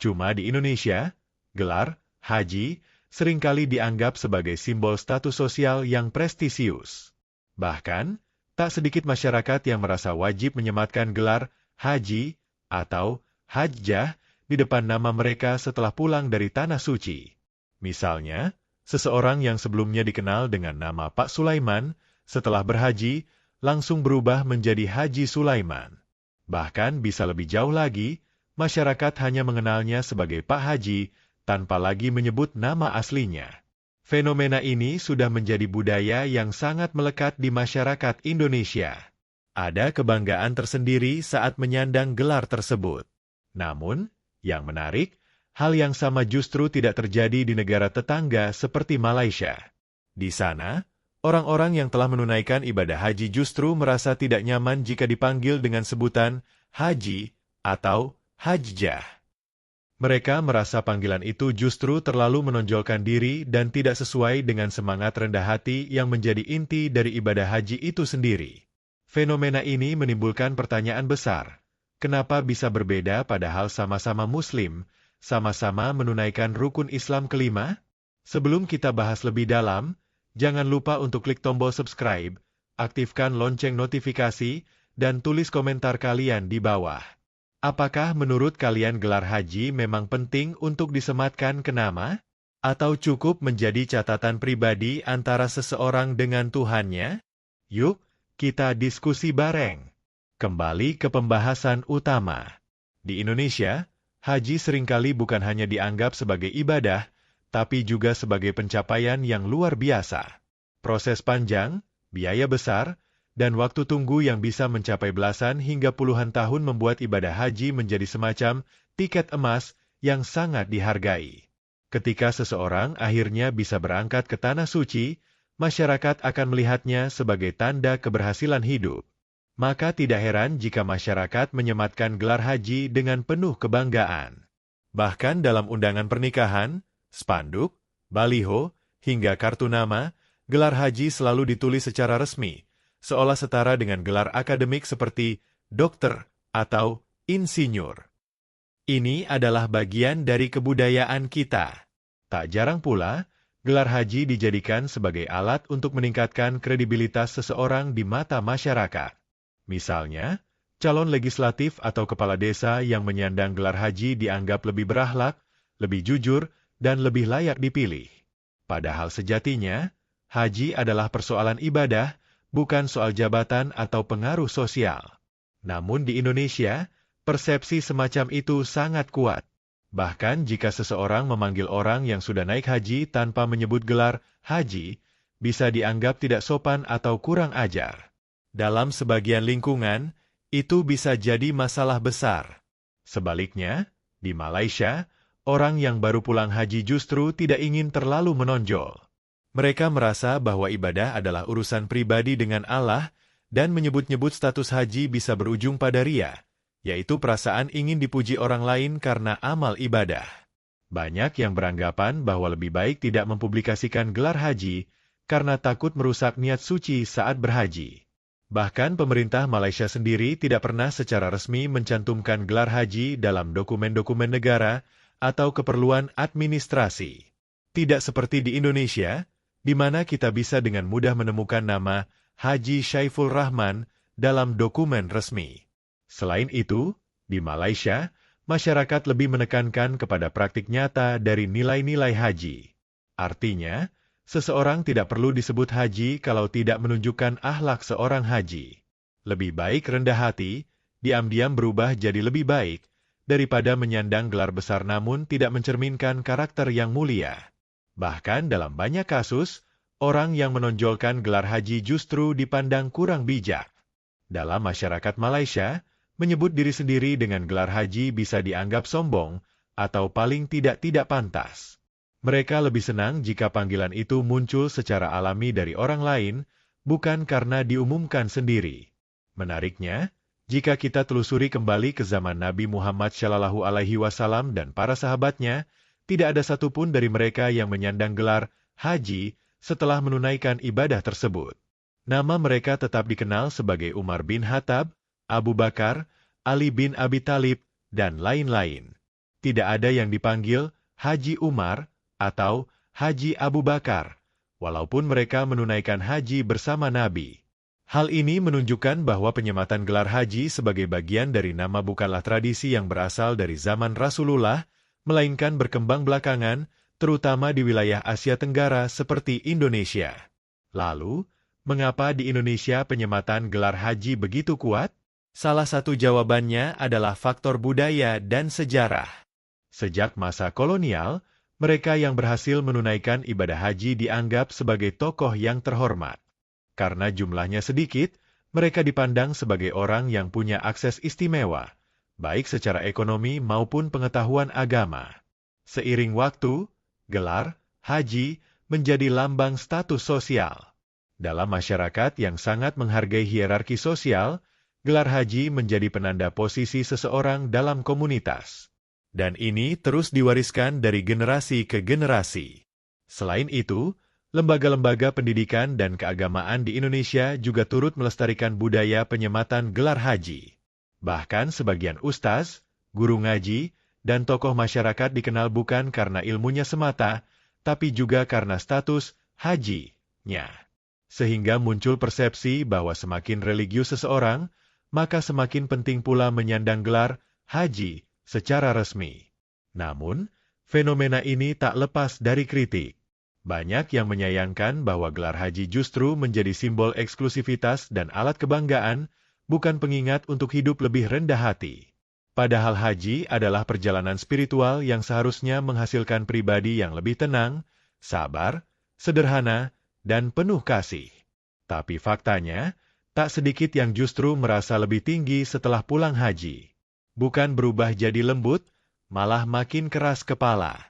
Cuma di Indonesia, gelar haji seringkali dianggap sebagai simbol status sosial yang prestisius. Bahkan, tak sedikit masyarakat yang merasa wajib menyematkan gelar haji atau hajjah di depan nama mereka setelah pulang dari Tanah Suci. Misalnya, seseorang yang sebelumnya dikenal dengan nama Pak Sulaiman, setelah berhaji, langsung berubah menjadi Haji Sulaiman. Bahkan bisa lebih jauh lagi, masyarakat hanya mengenalnya sebagai Pak Haji, tanpa lagi menyebut nama aslinya. Fenomena ini sudah menjadi budaya yang sangat melekat di masyarakat Indonesia. Ada kebanggaan tersendiri saat menyandang gelar tersebut. Namun, yang menarik, hal yang sama justru tidak terjadi di negara tetangga seperti Malaysia. Di sana, orang-orang yang telah menunaikan ibadah haji justru merasa tidak nyaman jika dipanggil dengan sebutan haji atau hajjah. Mereka merasa panggilan itu justru terlalu menonjolkan diri dan tidak sesuai dengan semangat rendah hati yang menjadi inti dari ibadah haji itu sendiri. Fenomena ini menimbulkan pertanyaan besar. Kenapa bisa berbeda padahal sama-sama Muslim, sama-sama menunaikan rukun Islam kelima? Sebelum kita bahas lebih dalam, jangan lupa untuk klik tombol subscribe, aktifkan lonceng notifikasi, dan tulis komentar kalian di bawah. Apakah menurut kalian gelar haji memang penting untuk disematkan ke nama? Atau cukup menjadi catatan pribadi antara seseorang dengan Tuhannya? Yuk, kita diskusi bareng. Kembali ke pembahasan utama. Di Indonesia, haji seringkali bukan hanya dianggap sebagai ibadah, tapi juga sebagai pencapaian yang luar biasa. Proses panjang, biaya besar, dan waktu tunggu yang bisa mencapai belasan hingga puluhan tahun membuat ibadah haji menjadi semacam tiket emas yang sangat dihargai. Ketika seseorang akhirnya bisa berangkat ke Tanah Suci, masyarakat akan melihatnya sebagai tanda keberhasilan hidup. Maka tidak heran jika masyarakat menyematkan gelar haji dengan penuh kebanggaan. Bahkan dalam undangan pernikahan, spanduk, baliho, hingga kartu nama, gelar haji selalu ditulis secara resmi, seolah setara dengan gelar akademik seperti dokter atau insinyur. Ini adalah bagian dari kebudayaan kita. Tak jarang pula, gelar haji dijadikan sebagai alat untuk meningkatkan kredibilitas seseorang di mata masyarakat. Misalnya, calon legislatif atau kepala desa yang menyandang gelar haji dianggap lebih berakhlak, lebih jujur, dan lebih layak dipilih. Padahal sejatinya, haji adalah persoalan ibadah, bukan soal jabatan atau pengaruh sosial. Namun di Indonesia, persepsi semacam itu sangat kuat. Bahkan jika seseorang memanggil orang yang sudah naik haji tanpa menyebut gelar haji, bisa dianggap tidak sopan atau kurang ajar. Dalam sebagian lingkungan, itu bisa jadi masalah besar. Sebaliknya, di Malaysia, orang yang baru pulang haji justru tidak ingin terlalu menonjol. Mereka merasa bahwa ibadah adalah urusan pribadi dengan Allah, dan menyebut-nyebut status haji bisa berujung pada ria, yaitu perasaan ingin dipuji orang lain karena amal ibadah. Banyak yang beranggapan bahwa lebih baik tidak mempublikasikan gelar haji, karena takut merusak niat suci saat berhaji. Bahkan pemerintah Malaysia sendiri tidak pernah secara resmi mencantumkan gelar haji dalam dokumen-dokumen negara atau keperluan administrasi. Tidak seperti di Indonesia, di mana kita bisa dengan mudah menemukan nama Haji Syaiful Rahman dalam dokumen resmi. Selain itu, di Malaysia, masyarakat lebih menekankan kepada praktik nyata dari nilai-nilai haji. Artinya, seseorang tidak perlu disebut haji kalau tidak menunjukkan akhlak seorang haji. Lebih baik rendah hati, diam-diam berubah jadi lebih baik, daripada menyandang gelar besar namun tidak mencerminkan karakter yang mulia. Bahkan dalam banyak kasus, orang yang menonjolkan gelar haji justru dipandang kurang bijak. Dalam masyarakat Malaysia, menyebut diri sendiri dengan gelar haji bisa dianggap sombong, atau paling tidak pantas. Mereka lebih senang jika panggilan itu muncul secara alami dari orang lain, bukan karena diumumkan sendiri. Menariknya, jika kita telusuri kembali ke zaman Nabi Muhammad SAW dan para sahabatnya, tidak ada satupun dari mereka yang menyandang gelar haji setelah menunaikan ibadah tersebut. Nama mereka tetap dikenal sebagai Umar bin Khattab, Abu Bakar, Ali bin Abi Thalib, dan lain-lain. tidak ada yang dipanggil Haji Umar atau Haji Abu Bakar, walaupun mereka menunaikan haji bersama Nabi. Hal ini menunjukkan bahwa penyematan gelar haji sebagai bagian dari nama bukanlah tradisi yang berasal dari zaman Rasulullah, melainkan berkembang belakangan, terutama di wilayah Asia Tenggara seperti Indonesia. Lalu, mengapa di Indonesia penyematan gelar haji begitu kuat? Salah satu jawabannya adalah faktor budaya dan sejarah. Sejak masa kolonial, mereka yang berhasil menunaikan ibadah haji dianggap sebagai tokoh yang terhormat. Karena jumlahnya sedikit, mereka dipandang sebagai orang yang punya akses istimewa, baik secara ekonomi maupun pengetahuan agama. Seiring waktu, gelar haji menjadi lambang status sosial. Dalam masyarakat yang sangat menghargai hierarki sosial, gelar haji menjadi penanda posisi seseorang dalam komunitas. Dan ini terus diwariskan dari generasi ke generasi. Selain itu, lembaga-lembaga pendidikan dan keagamaan di Indonesia juga turut melestarikan budaya penyematan gelar haji. Bahkan sebagian ustaz, guru ngaji, dan tokoh masyarakat dikenal bukan karena ilmunya semata, tapi juga karena status hajinya. Sehingga muncul persepsi bahwa semakin religius seseorang, maka semakin penting pula menyandang gelar haji secara resmi. Namun, fenomena ini tak lepas dari kritik. Banyak yang menyayangkan bahwa gelar haji justru menjadi simbol eksklusivitas dan alat kebanggaan, bukan pengingat untuk hidup lebih rendah hati. Padahal haji adalah perjalanan spiritual yang seharusnya menghasilkan pribadi yang lebih tenang, sabar, sederhana, dan penuh kasih. Tapi faktanya, tak sedikit yang justru merasa lebih tinggi setelah pulang haji. Bukan berubah jadi lembut, malah makin keras kepala.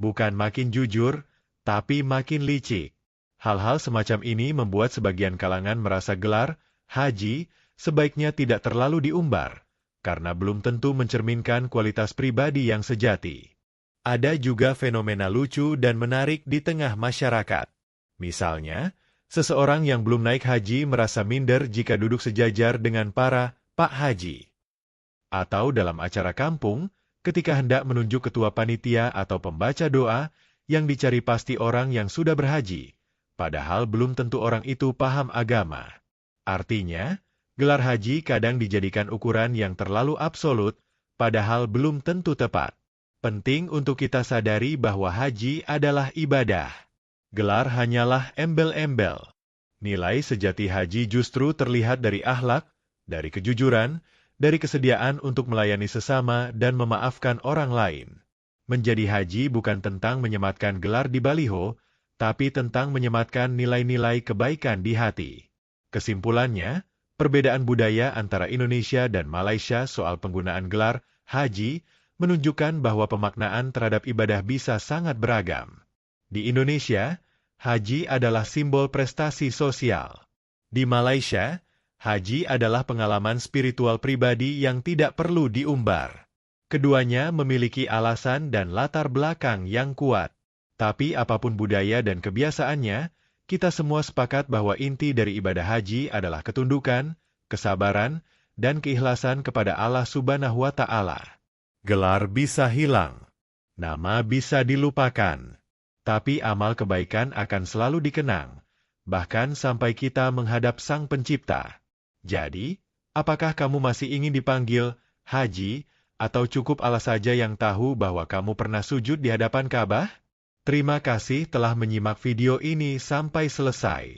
Bukan makin jujur, tapi makin licik. Hal-hal semacam ini membuat sebagian kalangan merasa gelar haji sebaiknya tidak terlalu diumbar, karena belum tentu mencerminkan kualitas pribadi yang sejati. Ada juga fenomena lucu dan menarik di tengah masyarakat. Misalnya, seseorang yang belum naik haji merasa minder jika duduk sejajar dengan para Pak Haji. Atau dalam acara kampung, ketika hendak menunjuk ketua panitia atau pembaca doa, yang dicari pasti orang yang sudah berhaji, padahal belum tentu orang itu paham agama. Artinya, gelar haji kadang dijadikan ukuran yang terlalu absolut, padahal belum tentu tepat. Penting untuk kita sadari bahwa haji adalah ibadah. Gelar hanyalah embel-embel. Nilai sejati haji justru terlihat dari akhlak, dari kejujuran, dari kesediaan untuk melayani sesama dan memaafkan orang lain. Menjadi haji bukan tentang menyematkan gelar di baliho, tapi tentang menyematkan nilai-nilai kebaikan di hati. Kesimpulannya, perbedaan budaya antara Indonesia dan Malaysia soal penggunaan gelar haji menunjukkan bahwa pemaknaan terhadap ibadah bisa sangat beragam. Di Indonesia, haji adalah simbol prestasi sosial. Di Malaysia, haji adalah pengalaman spiritual pribadi yang tidak perlu diumbar. Keduanya memiliki alasan dan latar belakang yang kuat. Tapi apapun budaya dan kebiasaannya, kita semua sepakat bahwa inti dari ibadah haji adalah ketundukan, kesabaran, dan keikhlasan kepada Allah Subhanahu wa Ta'ala. Gelar bisa hilang, nama bisa dilupakan, tapi amal kebaikan akan selalu dikenang, bahkan sampai kita menghadap Sang Pencipta. Jadi, apakah kamu masih ingin dipanggil haji, atau cukup Allah saja yang tahu bahwa kamu pernah sujud di hadapan Ka'bah? Terima kasih telah menyimak video ini sampai selesai.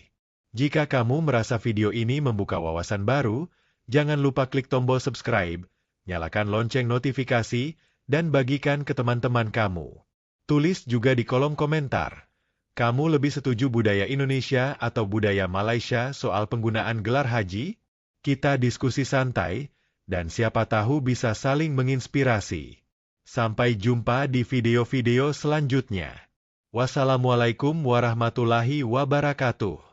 Jika kamu merasa video ini membuka wawasan baru, jangan lupa klik tombol subscribe, nyalakan lonceng notifikasi, dan bagikan ke teman-teman kamu. Tulis juga di kolom komentar, kamu lebih setuju budaya Indonesia atau budaya Malaysia soal penggunaan gelar haji? Kita diskusi santai, dan siapa tahu bisa saling menginspirasi. Sampai jumpa di video-video selanjutnya. Wassalamualaikum warahmatullahi wabarakatuh.